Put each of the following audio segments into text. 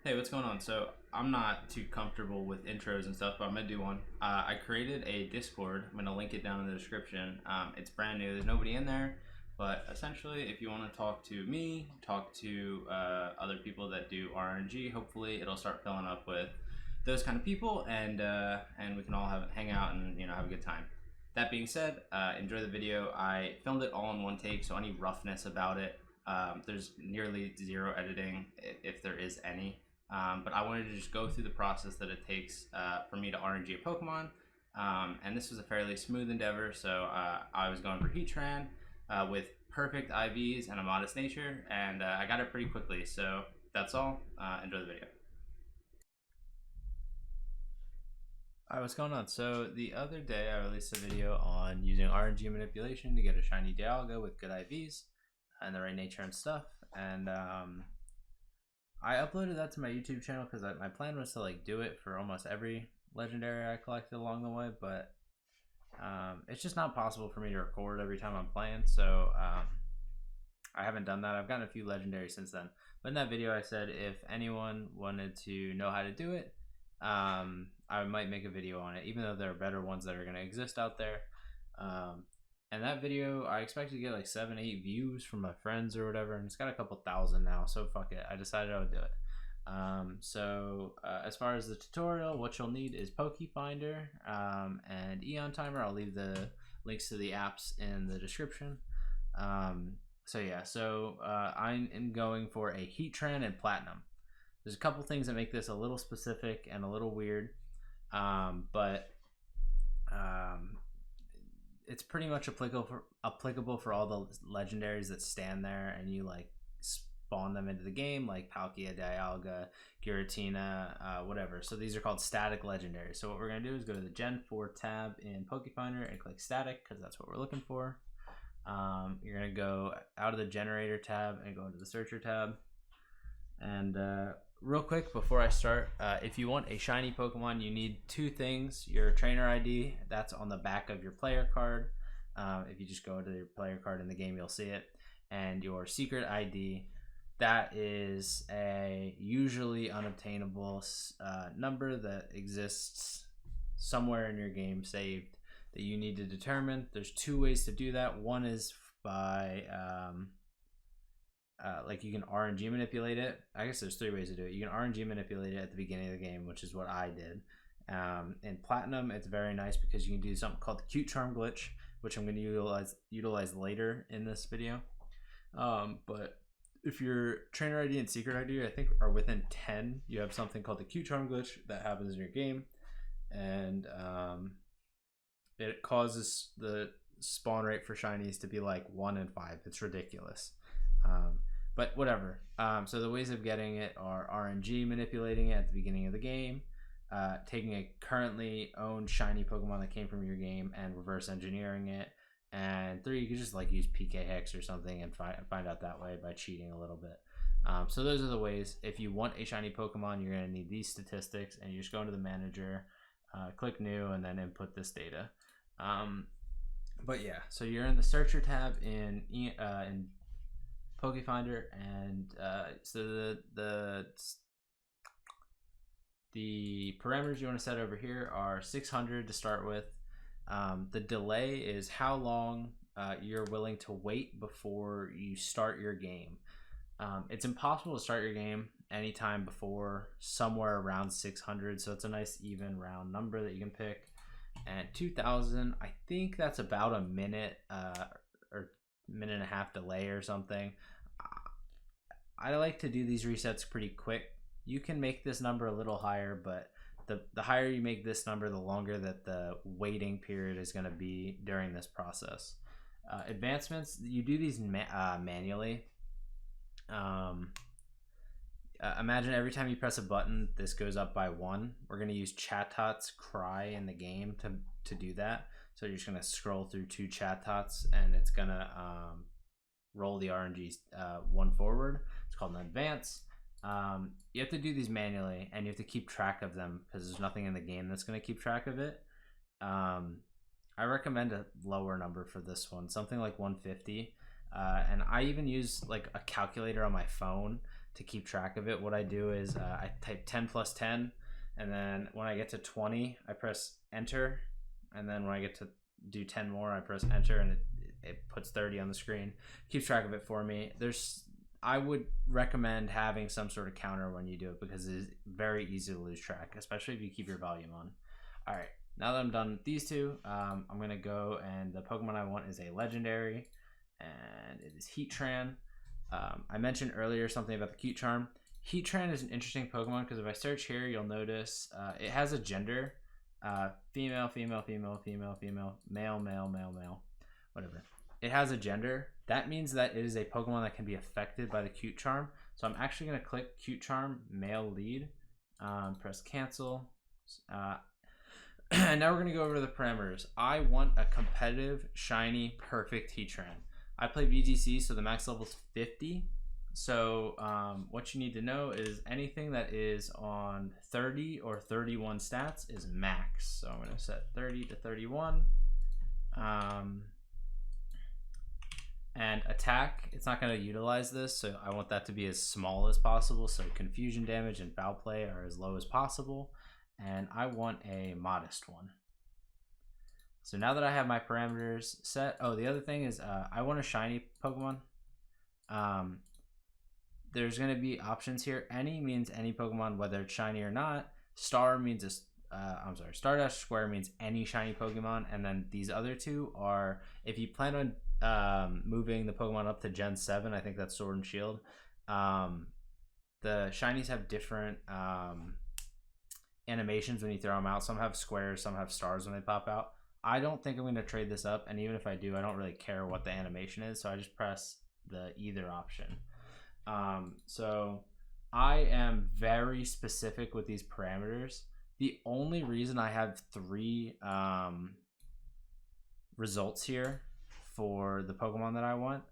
Hey, what's going on? So I'm not too comfortable with intros and stuff, but I'm gonna do one. I created a Discord. I'm gonna link it down in the description. It's brand new. There's nobody in there, but essentially, if you want to talk to me, talk to other people that do RNG, hopefully it'll start filling up with those kind of people, and we can all hang out and have a good time. That being said, enjoy the video. I filmed it all in one take, so any roughness about it, there's nearly zero editing, if there is any. But I wanted to just go through the process that it takes for me to RNG a Pokemon. And this was a fairly smooth endeavor, so I was going for Heatran with perfect IVs and a modest nature, and I got it pretty quickly. So that's all. Enjoy the video. Alright, what's going on? So the other day I released a video on using RNG manipulation to get a shiny Dialga with good IVs and the right nature and stuff, and I uploaded that to my YouTube channel because my plan was to do it for almost every legendary I collected along the way, but it's just not possible for me to record every time I'm playing, so I haven't done that. I've gotten a few legendaries since then, but in that video I said if anyone wanted to know how to do it, I might make a video on it, even though there are better ones that are going to exist out there. And that video, I expected to get like 7-8 views from my friends or whatever, and it's got a couple thousand now, so fuck it. I decided I would do it. As far as the tutorial, what you'll need is PokeFinder and Eon Timer. I'll leave the links to the apps in the description. I'm going for a Heatran and Platinum. There's a couple things that make this a little specific and a little weird, but it's pretty much applicable for all the legendaries that stand there and you spawn them into the game, like Palkia, Dialga, Giratina, whatever. So these are called static legendaries. So what we're going to do is go to the Gen 4 tab in PokeFinder and click static, because that's what we're looking for. You're going to go out of the generator tab and go into the searcher tab. And real quick before I start, if you want a shiny Pokemon, you need two things: your trainer ID, that's on the back of your player card. If you just go to your player card in the game, you'll see it. And your secret ID, that is a usually unobtainable number that exists somewhere in your game saved that you need to determine. There's two ways to do that. One is by you can RNG manipulate it. I guess there's three ways to do it. You can RNG manipulate it at the beginning of the game, which is what I did. In Platinum, it's very nice because you can do something called the Cute Charm glitch, which I'm going to utilize later in this video. But if your trainer ID and secret ID, I think, are within 10, you have something called the Cute Charm glitch that happens in your game, and it causes the spawn rate for shinies to be like 1 in 5. It's ridiculous. But whatever. So the ways of getting it are RNG manipulating it at the beginning of the game, taking a currently owned shiny Pokemon that came from your game and reverse engineering it, and 3, you could just use PK Hex or something and find out that way by cheating a little bit. So those are the ways. If you want a shiny Pokemon, you're going to need these statistics, and you just go into the manager, click new, and then input this data. But yeah, so you're in the searcher tab in PokeFinder, and so the parameters you want to set over here are 600 to start with. The delay is how long you're willing to wait before you start your game. It's impossible to start your game anytime before somewhere around 600, so it's a nice even round number that you can pick. And 2000, I think that's about a minute or minute and a half delay or something. I like to do these resets pretty quick. You can make this number a little higher, but the higher you make this number, the longer that the waiting period is going to be during this process. Advancements, you do these manually. Imagine every time you press a button, this goes up by 1. We're going to use Chatot cry in the game to do that. So you're just going to scroll through 2 Chatots, and it's going to roll the RNG 1 forward. It's called an advance. You have to do these manually, and you have to keep track of them because there's nothing in the game that's going to keep track of it. I recommend a lower number for this one, something like 150. And I even use a calculator on my phone to keep track of it, what I do is I type 10 plus 10, and then when I get to 20, I press enter, and then when I get to do 10 more, I press enter, and it puts 30 on the screen. Keeps track of it for me. I would recommend having some sort of counter when you do it, because it is very easy to lose track, especially if you keep your volume on. All right, now that I'm done with these two, I'm gonna go, and the Pokemon I want is a legendary, and it is Heatran. I mentioned earlier something about the cute charm. Heatran is an interesting Pokemon because if I search here, you'll notice it has a gender, female, female, female, female, female, male, male, male, male, whatever. It has a gender. That means that it is a Pokemon that can be affected by the cute charm. So I'm actually going to click cute charm male lead, press cancel. And now we're going to go over to the parameters. I want a competitive, shiny, perfect Heatran. I play VGC, so the max level is 50. So what you need to know is anything that is on 30 or 31 stats is max. So I'm going to set 30 to 31. And attack, it's not going to utilize this, so I want that to be as small as possible, so confusion damage and foul play are as low as possible, and I want a modest one. So now that I have my parameters set, oh, the other thing is I want a shiny Pokemon. There's going to be options here. Any means any Pokemon, whether it's shiny or not. Star means Stardust. * means any shiny Pokemon, and then these other two are if you plan on moving the Pokemon up to Gen 7, I think that's Sword and Shield. The shinies have different animations when you throw them out. Some have squares, some have stars when they pop out. I don't think I'm going to trade this up, and even if I do, I don't really care what the animation is, so I just press the either option. So I am very specific with these parameters. The only reason I have 3 results here for the Pokemon that I want,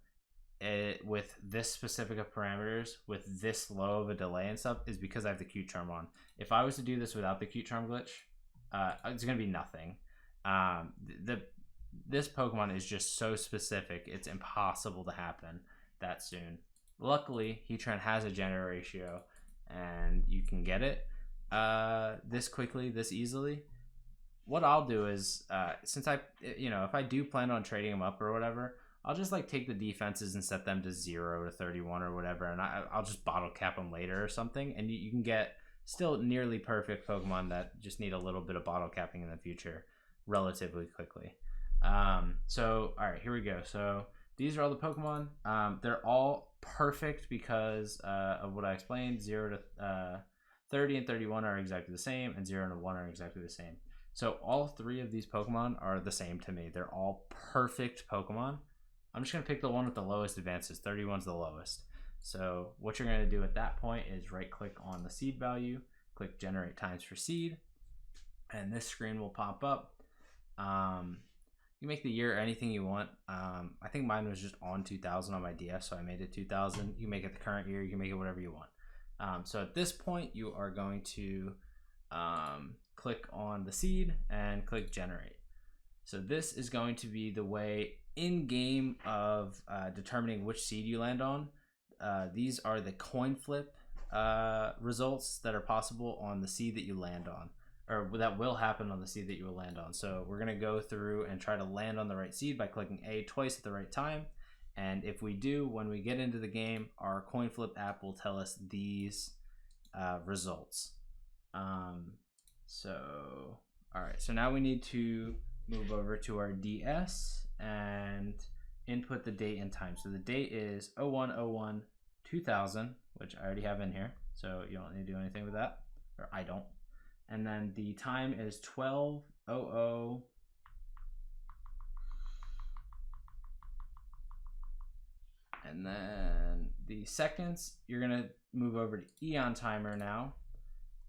with this specific of parameters, with this low of a delay and stuff, is because I have the cute charm on. If I was to do this without the cute charm glitch, it's going to be nothing. This Pokemon is just so specific, it's impossible to happen that soon. Luckily, Heatran has a gender ratio, and you can get it this quickly, this easily. What I'll do is, since if I do plan on trading them up or whatever, I'll just like take the defenses and set them to 0 to 31 or whatever, and I'll just bottle cap them later or something, and you can get still nearly perfect Pokemon that just need a little bit of bottle capping in the future relatively quickly. So all right, here we go. So these are all the Pokemon. They're all perfect because of what I explained. 0 to 30 and 31 are exactly the same, and 0 and 1 are exactly the same. So all 3 of these Pokemon are the same to me. They're all perfect Pokemon. I'm just going to pick the one with the lowest advances. 31's the lowest. So what you're going to do at that point is right click on the seed value, click generate times for seed, and this screen will pop up. You make the year anything you want. I think mine was just on 2000 on my DS, so I made it 2000. You can make it the current year. You can make it whatever you want. So at this point, you are going to click on the seed and click generate. So this is going to be the way in game of determining which seed you land on. These are the coin flip results that are possible on the seed that you land on, or that will happen on the seed that you will land on. So we're going to go through and try to land on the right seed by clicking A twice at the right time. And if we do, when we get into the game, our coin flip app will tell us these results. All right, so now we need to move over to our DS and input the date and time. So the date is 01/01/2000, which I already have in here, so you don't need to do anything with that, or I don't. And then the time is 12:00. And then the seconds, you're gonna move over to Eon Timer now,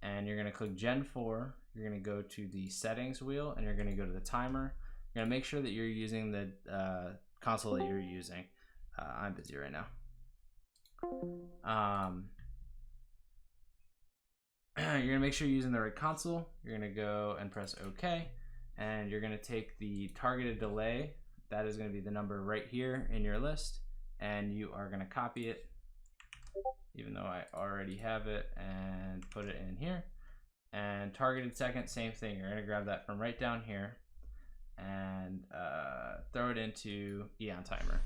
and you're gonna click Gen 4. You're gonna go to the settings wheel, and you're gonna go to the timer. You're gonna make sure that you're using the console that you're using. I'm busy right now. You're gonna make sure you're using the right console. You're gonna go and press OK, and you're gonna take the targeted delay. That is gonna be the number right here in your list, and you are gonna copy it. even though I already have it, and put it in here. And targeted second, same thing. You're gonna grab that from right down here and throw it into Eon Timer.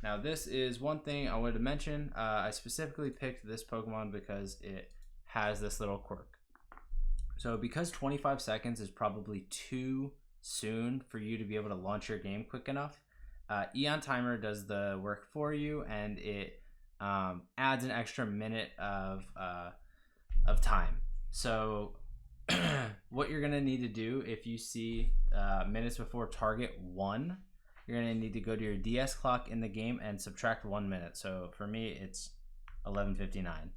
Now this is one thing I wanted to mention. I specifically picked this Pokemon because it has this little quirk. So because 25 seconds is probably too soon for you to be able to launch your game quick enough, Eon Timer does the work for you, and it adds an extra minute of time. So what you're gonna need to do if you see minutes before target 1, you're gonna need to go to your DS clock in the game and subtract 1 minute. So for me, it's 11:59.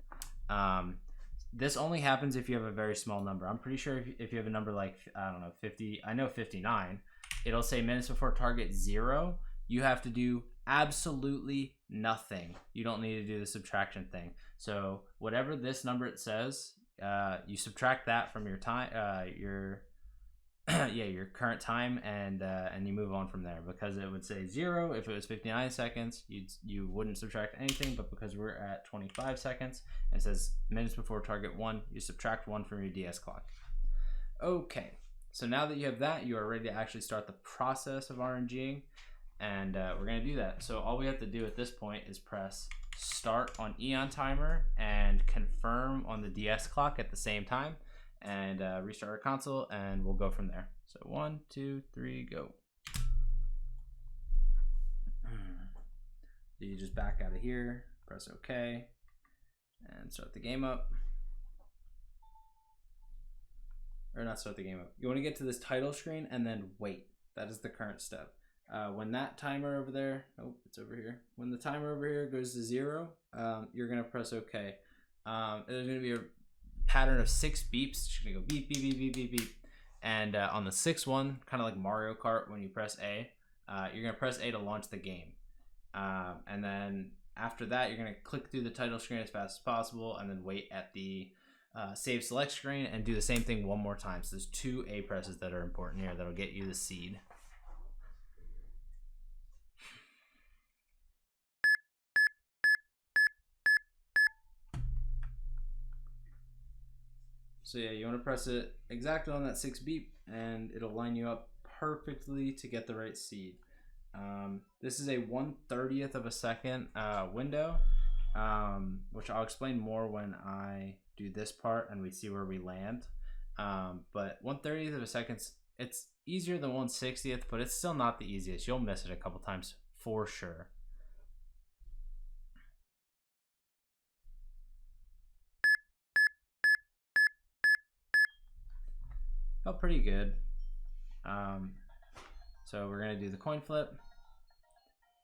This only happens if you have a very small number. I'm pretty sure if you have a number like, I don't know, 50, I know 59, it'll say minutes before target 0. You have to do absolutely nothing. You don't need to do the subtraction thing. So whatever this number it says, you subtract that from your time, your current time, and you move on from there, because it would say 0 if it was 59 seconds. You wouldn't subtract anything, but because we're at 25 seconds and it says minutes before target 1, you subtract 1 from your DS clock. Okay, so now that you have that, you are ready to actually start the process of RNGing, and we're going to do that. So all we have to do at this point is press start on Eon Timer and confirm on the DS clock at the same time, and restart our console, and we'll go from there. So 1, 2, 3, go. So you just back out of here, press OK, and start the game up. Or not start the game up. You want to get to this title screen and then wait. That is the current step. When that timer over there, oh, it's over here. When the timer over here goes to 0, you're gonna press OK. There's gonna be a pattern of 6 beeps. It's gonna go beep, beep, beep, beep, beep, beep. And on the 6th one, kind of like Mario Kart, when you press A, you're gonna press A to launch the game. And then after that, you're gonna click through the title screen as fast as possible, and then wait at the save select screen and do the same thing one more time. So there's 2 A presses that are important here that'll get you the seed. So yeah, you want to press it exactly on that 6 beep, and it'll line you up perfectly to get the right seed. This is a 1/30th of a second window, which I'll explain more when I do this part and we see where we land. But 1/30th of a second, it's easier than 1/60th, but it's still not the easiest. You'll miss it a couple times for sure. Felt pretty good. So we're gonna do the coin flip.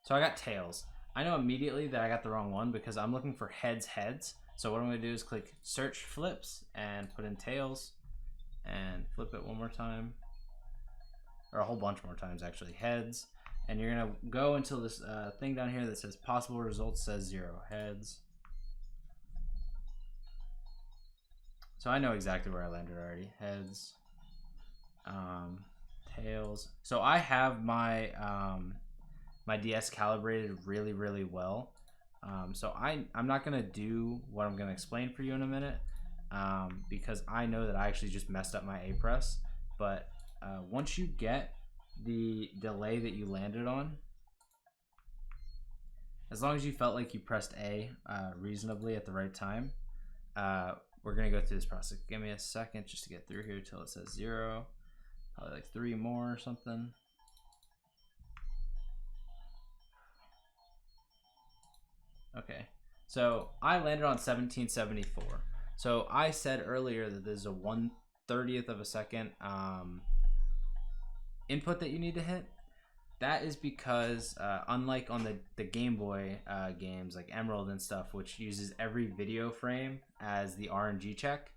So I got tails. I know immediately that I got the wrong one because I'm looking for heads. So what I'm gonna do is click search flips and put in tails and flip it one more time, or a whole bunch more times actually, heads. And you're gonna go until this thing down here that says possible results says 0, heads. So I know exactly where I landed already, heads. Tails. So I have my my DS calibrated really well. So I'm not gonna do what I'm gonna explain for you in a minute, because I know that I actually just messed up my A press. But once you get the delay that you landed on, as long as you felt like you pressed A reasonably at the right time, we're gonna go through this process. Give me a second just to get through here till it says 0. Probably like 3 more or something. Okay, so I landed on 1774. So I said earlier that there's a 1/30th of a second input that you need to hit. That is because unlike on the Game Boy games like Emerald and stuff, which uses every video frame as the RNG check,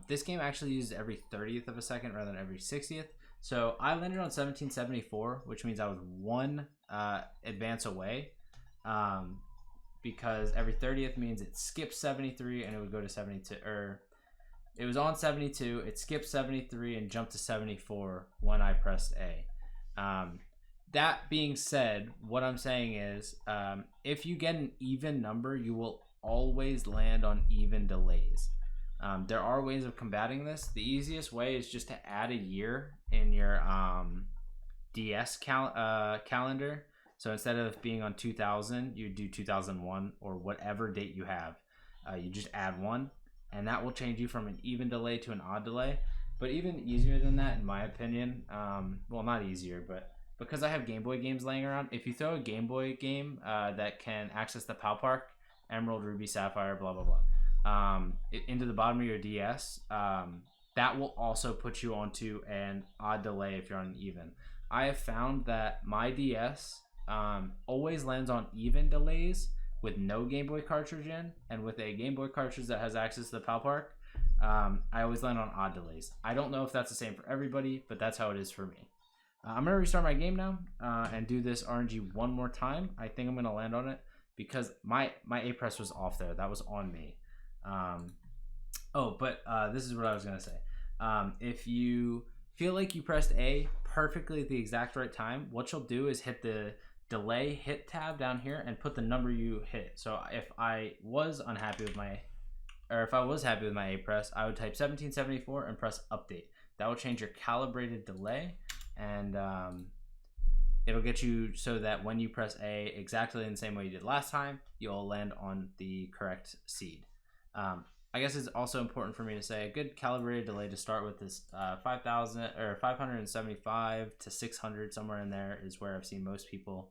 this game actually uses every 30th of a second rather than every 60th. So I landed on 1774, which means I was 1 advance away, because every 30th means it skips 73 and it would go to 72, or it was on 72, it skipped 73 and jumped to 74 when I pressed A. That being said, what I'm saying is, if you get an even number, you will always land on even delays. There are ways of combating this. The easiest way is just to add a year in your DS calendar. So instead of being on 2000, you do 2001 or whatever date you have. You just add one, and that will change you from an even delay to an odd delay. But even easier than that, in my opinion, well, not easier, but because I have Game Boy games laying around, if you throw a Game Boy game that can access the PAL Park, Emerald, Ruby, Sapphire, blah, blah, blah, into the bottom of your DS, that will also put you onto an odd delay if you're on an even. I have found that my DS always lands on even delays with no Game Boy cartridge in, and with a Game Boy cartridge that has access to the PAL Park, I always land on odd delays. I don't know if that's the same for everybody, but that's how it is for me. I'm going to restart my game now and do this RNG one more time. I think I'm going to land on it because my A press was off there. That was on me. This is what I was going to say. If you feel like you pressed A perfectly at the exact right time, what you'll do is hit the delay hit tab down here and put the number you hit. So if I was happy with my A press, I would type 1774 and press update. That will change your calibrated delay, and it'll get you so that when you press A exactly in the same way you did last time, you'll land on the correct seed. I guess it's also important for me to say a good calibrated delay to start with is 5,000 or 575 to 600, somewhere in there is where I've seen most people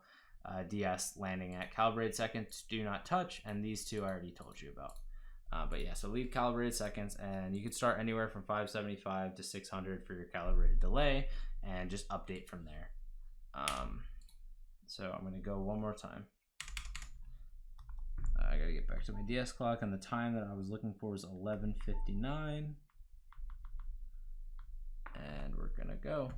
DS landing at. Calibrated seconds do not touch, and these two I already told you about. But yeah, so leave calibrated seconds, and you can start anywhere from 575 to 600 for your calibrated delay, and just update from there. So I'm gonna go one more time. I gotta get back to my DS clock, and the time that I was looking for was 11:59, and we're gonna go.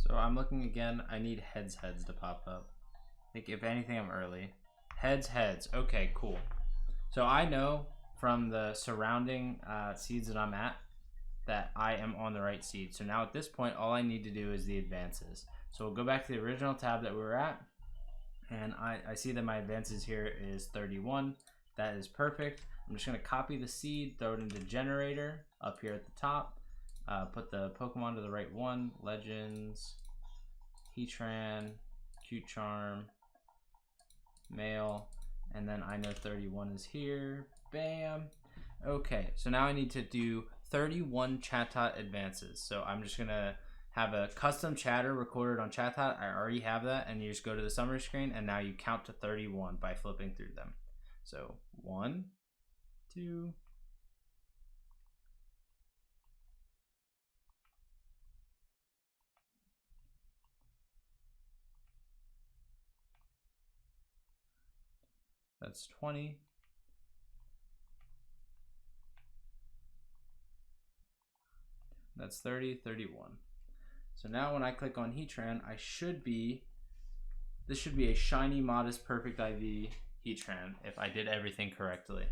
So I'm looking again. I need heads to pop up. I think if anything, I'm early. Heads. Okay, cool. So I know from the surrounding seeds that I'm at that I am on the right seed. So now at this point, all I need to do is the advances. So we'll go back to the original tab that we were at, and I see that my advances here is 31. That is perfect. I'm just gonna copy the seed, throw it into generator up here at the top. Put the Pokemon to the right one, Legends, Heatran, Cute Charm, Male, and then I know 31 is here, bam. Okay, so now I need to do 31 Chatot advances. So I'm just gonna have a custom chatter recorded on Chatot. I already have that, and you just go to the summary screen, and now you count to 31 by flipping through them. So 1, 2, that's 20. That's 30, 31. So now when I click on Heatran, this should be a shiny, modest, perfect IV Heatran if I did everything correctly.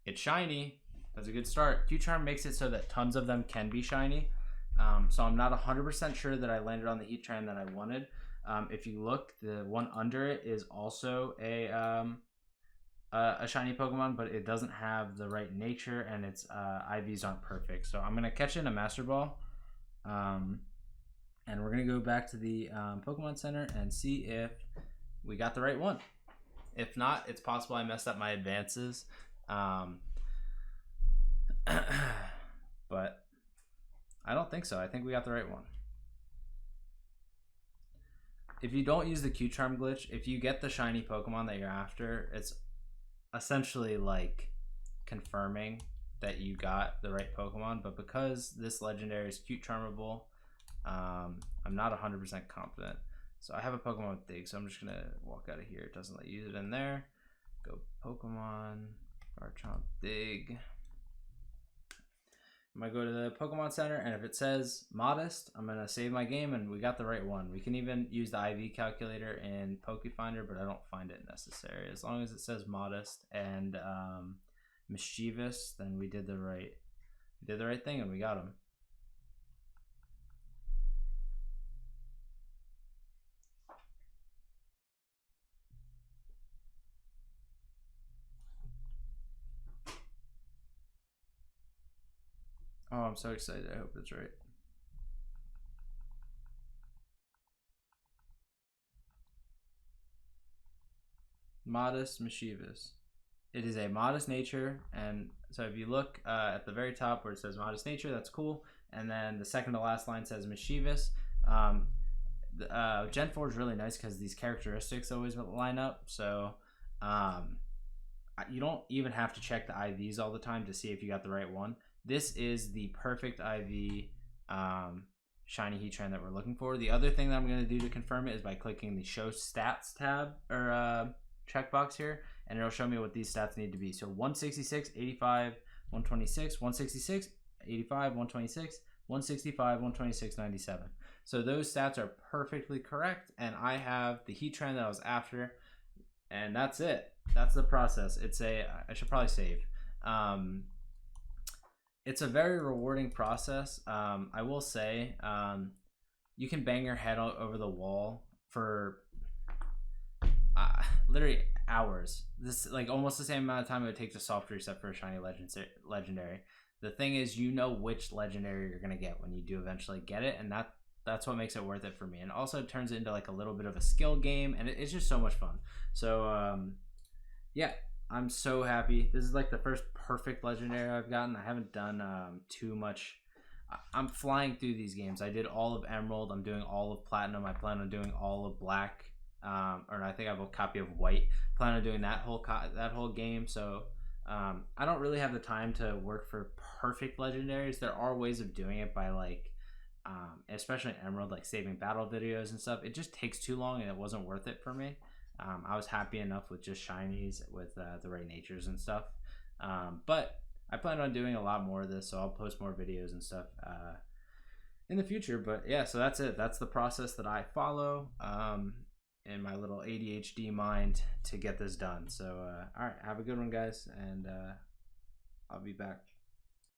It's shiny. That's a good start. Heatran makes it so that tons of them can be shiny. So I'm not 100% sure that I landed on the Heatran that I wanted. If you look, the one under it is also a shiny Pokemon, but it doesn't have the right nature, and its IVs aren't perfect. So I'm gonna catch it in a Master Ball, and we're gonna go back to the Pokemon Center and see if we got the right one. If not, it's possible I messed up my advances. But I don't think so. I think we got the right one. If you don't use the Q-Charm glitch, if you get the shiny Pokemon that you're after, it's essentially like confirming that you got the right Pokemon. But because this legendary is Q-Charmable, I'm not 100% confident. So I have a Pokemon with Dig, so I'm just gonna walk out of here. It doesn't let you use it in there. Go Pokemon, Garchomp, Dig. I'm gonna go to the Pokemon Center, and if it says modest, I'm gonna save my game, and we got the right one. We can even use the IV calculator in Pokefinder, but I don't find it necessary. As long as it says modest and mischievous, then we did the right thing, and we got him. Oh, I'm so excited. I hope it's right. Modest, mischievous. It is a modest nature, and so if you look at the very top where it says modest nature, that's cool. And then the second to last line says mischievous. Gen 4 is really nice because these characteristics always line up. So you don't even have to check the IVs all the time to see if you got the right one. This is the perfect IV shiny Heatran that we're looking for. The other thing that I'm going to do to confirm it is by clicking the show stats tab or checkbox here, and it'll show me what these stats need to be. So 166, 85, 126, 166, 85, 126, 165, 126, 97. So those stats are perfectly correct, and I have the Heatran that I was after, and that's it. That's the process. I should probably save. It's a very rewarding process. I will say, you can bang your head over the wall for literally hours. This like almost the same amount of time it would take to soft reset for a shiny legendary. The thing is, you know which legendary you're gonna get when you do eventually get it, and that's what makes it worth it for me. And also it turns it into like a little bit of a skill game, and it's just so much fun. So yeah, I'm so happy. This is like the first perfect legendary I've gotten. I haven't done too much. I'm flying through these games. I did all of Emerald. I'm doing all of Platinum. I plan on doing all of Black. Or I think I have a copy of White. I plan on doing that whole game. So I don't really have the time to work for perfect legendaries. There are ways of doing it by like, especially in Emerald, like saving battle videos and stuff. It just takes too long, and it wasn't worth it for me. I was happy enough with just shinies with the right natures and stuff. But I plan on doing a lot more of this, so I'll post more videos and stuff in the future. But yeah, so that's it. That's the process that I follow in my little ADHD mind to get this done. So all right, have a good one, guys, and I'll be back.